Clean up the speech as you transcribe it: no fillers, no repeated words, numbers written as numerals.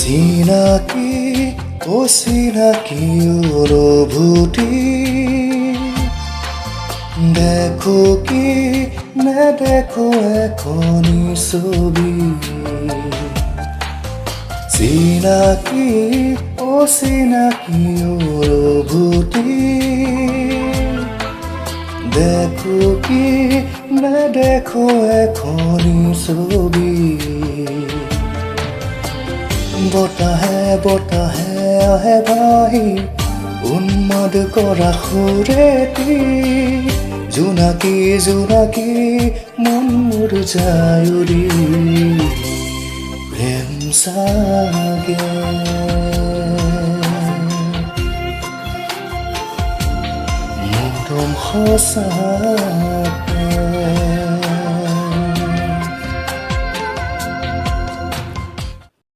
চিনাকি অচিনাকি অনুভূতি দেখো কি নেদেখো এখনি ছবি চিনাকি অচিনাকি অনুভূতি দেখো কি নেদেখো এখনি ছবি বতাহে বতাহে আহে ভাহি উন্মাদ কৰা সুৰেটি জোনাকী জোনাকী মন মোৰ যায় উৰি প্ৰেম চাগে মৰম সঁচা